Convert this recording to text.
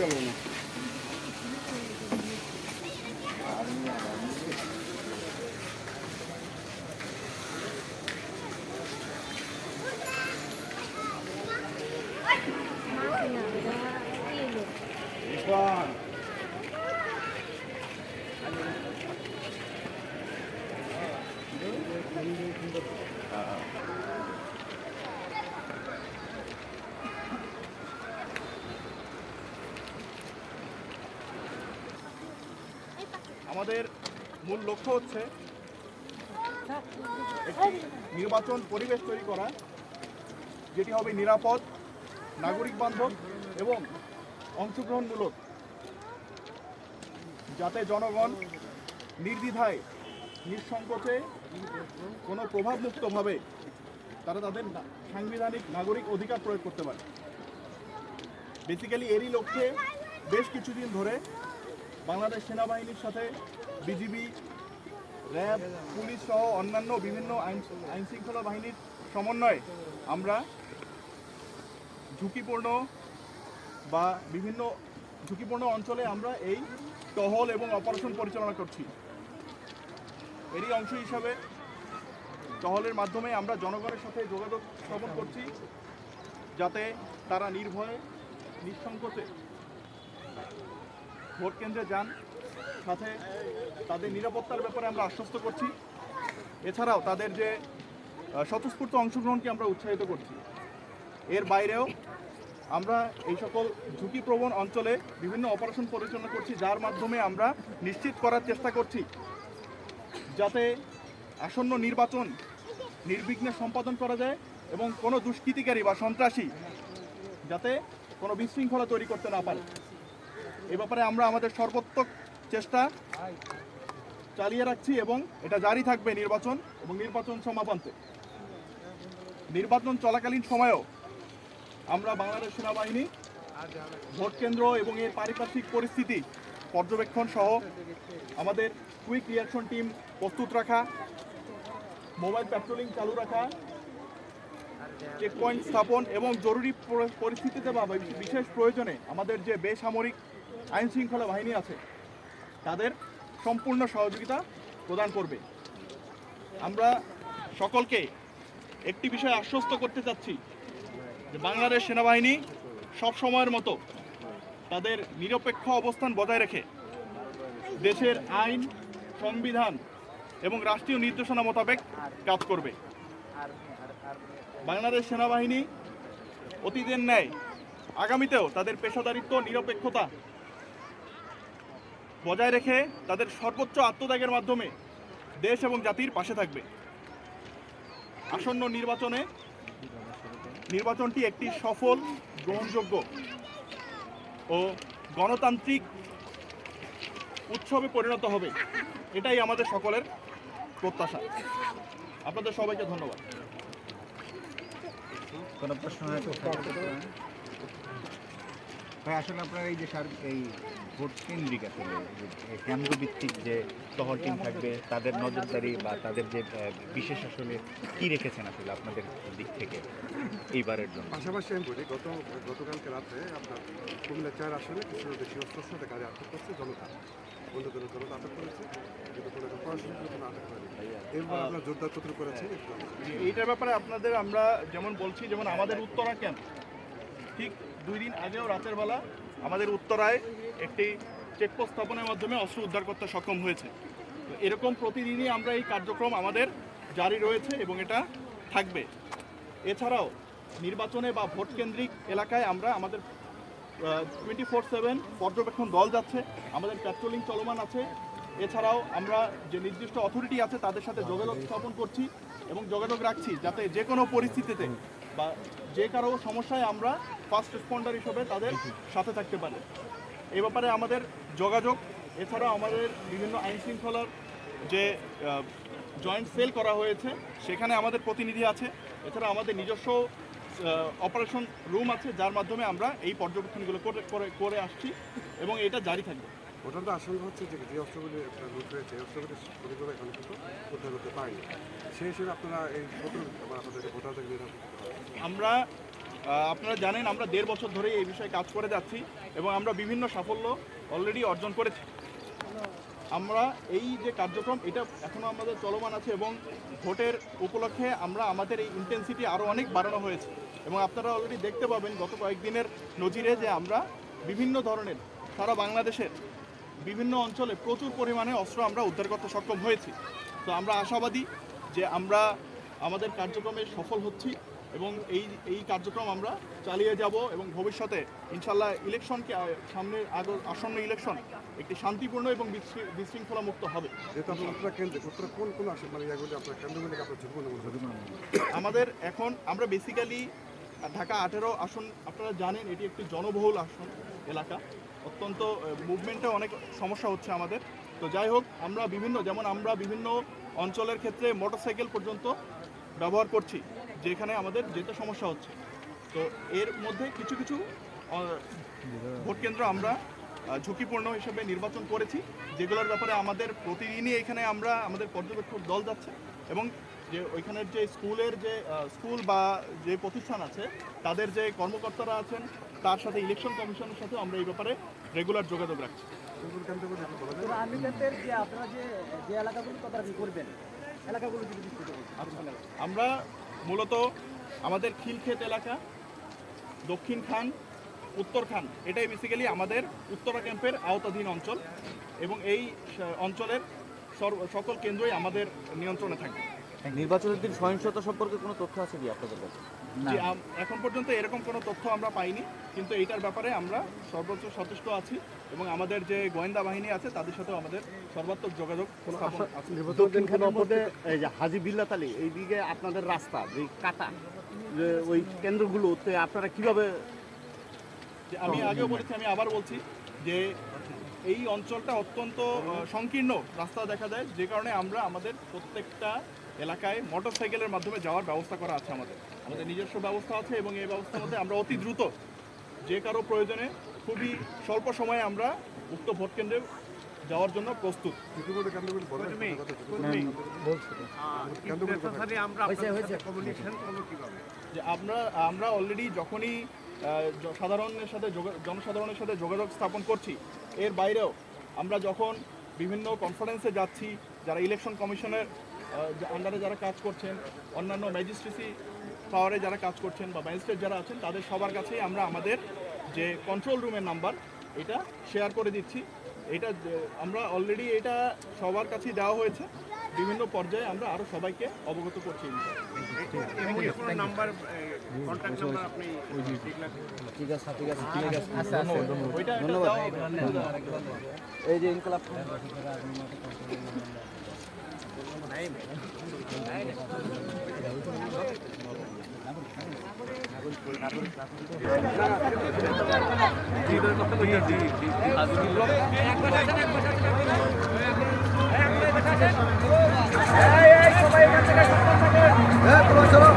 গেল না। আমাদের মূল লক্ষ্য হচ্ছে একটি নির্বাচন পরিবেশ তৈরি করা, যেটি হবে নিরাপদ, নাগরিক বান্ধব এবং অংশগ্রহণমূলক, যাতে জনগণ নির্দ্বিধায় নিঃসংকোচে কোনো প্রভাবমুক্তভাবে তারা তাদের সাংবিধানিক নাগরিক অধিকার প্রয়োগ করতে পারে। বেসিক্যালি এরই লক্ষ্যে বেশ কিছুদিন ধরে বাংলাদেশ সেনাবাহিনীর সাথে বিজিবি, র্যাব, পুলিশ সহ অন্যান্য বিভিন্ন আইনশৃঙ্খলা বাহিনীর সমন্বয়ে আমরা ঝুঁকিপূর্ণ অঞ্চলে আমরা এই টহল এবং অপারেশন পরিচালনা করছি। এরই অংশ হিসাবে টহলের মাধ্যমে আমরা জনগণের সাথে যোগাযোগ স্থাপন করছি, যাতে তারা নির্ভয়ে নিঃসংকোচে ভোট কেন্দ্রে যান। সাথে তাদের নিরাপত্তার ব্যাপারে আমরা আশ্বস্ত করছি। এছাড়াও তাদের যে স্বতঃস্ফূর্ত অংশগ্রহণকে আমরা উৎসাহিত করছি। এর বাইরেও আমরা এই সকল ঝুঁকিপ্রবণ অঞ্চলে বিভিন্ন অপারেশন পরিচালনা করছি, যার মাধ্যমে আমরা নিশ্চিত করার চেষ্টা করছি যাতে আসন্ন নির্বাচন নির্বিঘ্নে সম্পাদন করা যায় এবং কোনো দুষ্কৃতিকারী বা সন্ত্রাসী যাতে কোনো বিশৃঙ্খলা তৈরি করতে না পারে। এ ব্যাপারে আমরা আমাদের সর্বোত্তক চেষ্টা চালিয়ে রাখছি এবং এটা জারি থাকবে নির্বাচন এবং নির্বাচন সমাপন্তে। নির্বাচন চলাকালীন সময়েও আমরা বাংলাদেশ সেনাবাহিনী ভোট কেন্দ্র এবং এর পারিপার্শ্বিক পরিস্থিতি পর্যবেক্ষণ সহ আমাদের কুইক রিয়াকশন টিম প্রস্তুত রাখা, মোবাইল প্যাট্রোলিং চালু রাখা, চেকপয়েন্ট স্থাপন এবং জরুরি পরিস্থিতিতে বা বিশেষ প্রয়োজনে আমাদের যে বেসামরিক আইন শৃঙ্খলা বাহিনী আছে তাদের সম্পূর্ণ সহযোগিতা প্রদান করবে। আমরা সকলকে একটি বিষয়ে আশ্বস্ত করতে চাচ্ছি যে বাংলাদেশ সেনাবাহিনী সব সময়ের মতো তাদের নিরপেক্ষ অবস্থান বজায় রেখে দেশের আইন, সংবিধান এবং রাষ্ট্রীয় নির্দেশনা মোতাবেক কাজ করবে। বাংলাদেশ সেনাবাহিনী অতীতের ন্যায় আগামীতেও তাদের পেশাদারিত্ব, নিরপেক্ষতা বজায় রেখে তাদের সর্বোচ্চ আত্মত্যাগের মাধ্যমে দেশ এবং জাতির পাশে থাকবে। আসন্ন নির্বাচনটি একটি সফল, গ্রহণযোগ্য ও গণতান্ত্রিক উৎসবে পরিণত হবে, এটাই আমাদের সকলের প্রত্যাশা। আপনাদের সবাইকে ধন্যবাদ। কোনো প্রশ্ন ভাই? আসলে আপনার এই যে এই ভোট কেন্দ্রিক আসলে কেন্দ্র ভিত্তিক যে টহল টিম থাকবে, তাদের নজরদারি বা তাদের যে বিশেষ আসলে কী রেখেছেন আসলে আপনাদের দিক থেকে এইবারের জন্য? পাশাপাশি আমি বলি, গতকালকে রাত্রে আপনার কুমিল্লা 4 আসনে কিছু দেশীয় অস্ত্রের সাথে গাড়ি আটক করছে জনতা, অন্যদের জনতা আটক করেছে, কিন্তু কোনো পড়াশোনার জন্য আটক করেনি। এরপর আপনার জোরদার কতটুকু করেছে এইটার ব্যাপারে আপনাদের আমরা যেমন বলছি, যেমন আমাদের উত্তরা ক্যাম্প ঠিক 2 দিন আগেও রাতের বেলা আমাদের উত্তরায় একটি চেকপোস্ট স্থাপনের মাধ্যমে অস্ত্র উদ্ধার করতে সক্ষম হয়েছে। তো এরকম প্রতিদিনই আমরা এই কার্যক্রম আমাদের জারি রয়েছে এবং এটা থাকবে। এছাড়াও নির্বাচনে বা ভোট কেন্দ্রিক এলাকায় আমরা আমাদের 24/7 পর্যবেক্ষণ দল যাচ্ছে, আমাদের প্যাট্রোলিং চলমান আছে। এছাড়াও আমরা যে নির্দিষ্ট অথরিটি আছে তাদের সাথে যোগাযোগ স্থাপন করছি এবং যোগাযোগ রাখছি, যাতে যে কোনো পরিস্থিতিতে বা যে কারো সমস্যায় আমরা ফার্স্ট রেসপন্ডার হিসেবে তাদের সাথে থাকতে পারি। এই ব্যাপারে আমাদের যোগাযোগ, এছাড়াও আমাদের বিভিন্ন আইন শৃঙ্খলার যে জয়েন্ট সেল করা হয়েছে সেখানে আমাদের প্রতিনিধি আছে। এছাড়া আমাদের নিজস্ব অপারেশন রুম আছে, যার মাধ্যমে আমরা এই পর্যবেক্ষণগুলো করে আসছি এবং এটা জারি থাকবে। ওটার তো আশঙ্কা হচ্ছে যে অস্ত্রগুলি লুট হয়েছে, এই অস্ত্রগুলি পরিবার এখন কিন্তু উদ্ধার করতে পারেনি। সেই হিসেবে আপনারা এই আপনাদেরকে ভোটারদের নিরাপদ আমরা আপনারা জানেন আমরা 1.5 বছর ধরে এই বিষয়ে কাজ করে যাচ্ছি এবং আমরা বিভিন্ন সাফল্য অলরেডি অর্জন করেছি। আমরা এই যে কার্যক্রম এটা এখনও আমাদের চলমান আছে এবং ভোটের উপলক্ষে আমরা আমাদের এই ইন্টেন্সিটি আরও অনেক বাড়ানো হয়েছে এবং আপনারা অলরেডি দেখতে পাবেন গত কয়েকদিনের নজিরে যে আমরা বিভিন্ন ধরনের সারা বাংলাদেশের বিভিন্ন অঞ্চলে প্রচুর পরিমাণে অস্ত্র আমরা উদ্ধার করতে সক্ষম হয়েছি। তো আমরা আশাবাদী যে আমরা আমাদের কার্যক্রমে সফল হচ্ছি এবং এই কার্যক্রম আমরা চালিয়ে যাব এবং ভবিষ্যতে ইনশাল্লাহ ইলেকশনকে সামনে আসন্ন ইলেকশন একটি শান্তিপূর্ণ এবং বিশৃঙ্খলা মুক্ত হবে। যেহেতু আপনারা কেন্দ্রে উত্তরা কোন আসে মানে এগুলি আপনার কেন্দ্রগুলিকে আপনার ঝুঁকবো আমাদের এখন আমরা বেসিক্যালি ঢাকা 18 আসন, আপনারা জানেন এটি একটি জনবহুল আসন এলাকা, অত্যন্ত মুভমেন্টে অনেক সমস্যা হচ্ছে আমাদের। তো যাই হোক আমরা বিভিন্ন অঞ্চলের ক্ষেত্রে মোটরসাইকেল পর্যন্ত ব্যবহার করছি যেখানে আমাদের যেতে সমস্যা হচ্ছে। তো এর মধ্যে কিছু ভোট কেন্দ্র আমরা ঝুঁকিপূর্ণ হিসেবে নির্বাচন করেছি, যেগুলোর ব্যাপারে আমাদের প্রতিদিনই এখানে আমাদের পর্যবেক্ষক দল যাচ্ছে এবং যে ওইখানের যে স্কুল বা যে প্রতিষ্ঠান আছে তাদের যে কর্মকর্তারা আছেন তার সাথে ইলেকশন কমিশনের সাথে আমরা এই ব্যাপারে রেগুলার যোগাযোগ রাখছি। আমরা মূলত আমাদের খিলক্ষেত এলাকা, দক্ষিণ খান, উত্তর খান, এটাই বেসিক্যালি আমাদের উত্তরা ক্যাম্পের আওতাধীন অঞ্চল এবং এই অঞ্চলের সকল কেন্দ্রই আমাদের নিয়ন্ত্রণে থাকবে। নির্বাচনের দিন সহিংসতা সম্পর্কে কোনো তথ্য আছে কি আপনাদের কাছে? যে এখন পর্যন্ত এরকম কোনো তথ্য আমরা পাইনি, কিন্তু এইটার ব্যাপারে আমরা সর্বোচ্চ সচেষ্ট আছি এবং আমাদের যে গোয়েন্দা বাহিনী আছে তাদের সাথেও আমাদের সর্বাত্মক যোগাযোগ আছে। দক্ষিণ খানাপদে এই যে হাজী বিল্লাত আলী এইদিকে আপনাদের রাস্তা যে কাটা যে ওই কেন্দ্রগুলোতে আপনারা কিভাবে? আমি আগেও বলেছি, আমি আবার বলছি যে এই অঞ্চলটা অত্যন্ত সংকীর্ণ রাস্তা দেখা যায়, যে কারণে আমরা আমাদের প্রত্যেকটা এলাকায় মোটরসাইকেলের মাধ্যমে যাওয়ার ব্যবস্থা করা আছে। আমাদের নিজস্ব ব্যবস্থা আছে এবং এই ব্যবস্থার মধ্যে আমরা অতি দ্রুত যে কারো প্রয়োজনে খুবই স্বল্প সময়ে আমরা উক্ত ভোট কেন্দ্রে যাওয়ার জন্য প্রস্তুত। যে আমরা অলরেডি যখনই জনসাধারণের সাথে যোগাযোগ স্থাপন করছি, এর বাইরেও আমরা যখন বিভিন্ন কনফারেন্সে যাচ্ছি, যারা ইলেকশন কমিশনের আন্ডারে যারা কাজ করছেন, অন্যান্য ম্যাজিস্ট্রেসি পাওয়ারে যারা কাজ করছেন বা ম্যাজিস্ট্রেট যারা আছেন, তাদের সবার কাছেই আমরা আমাদের যে কন্ট্রোল রুমের নাম্বার এটা শেয়ার করে দিচ্ছি। এটা আমরা অলরেডি এটা সবার কাছেই দেওয়া হয়েছে, বিভিন্ন পর্যায়ে আমরা আরও সবাইকে অবগত করছি। এই যে ইনকলাব চলো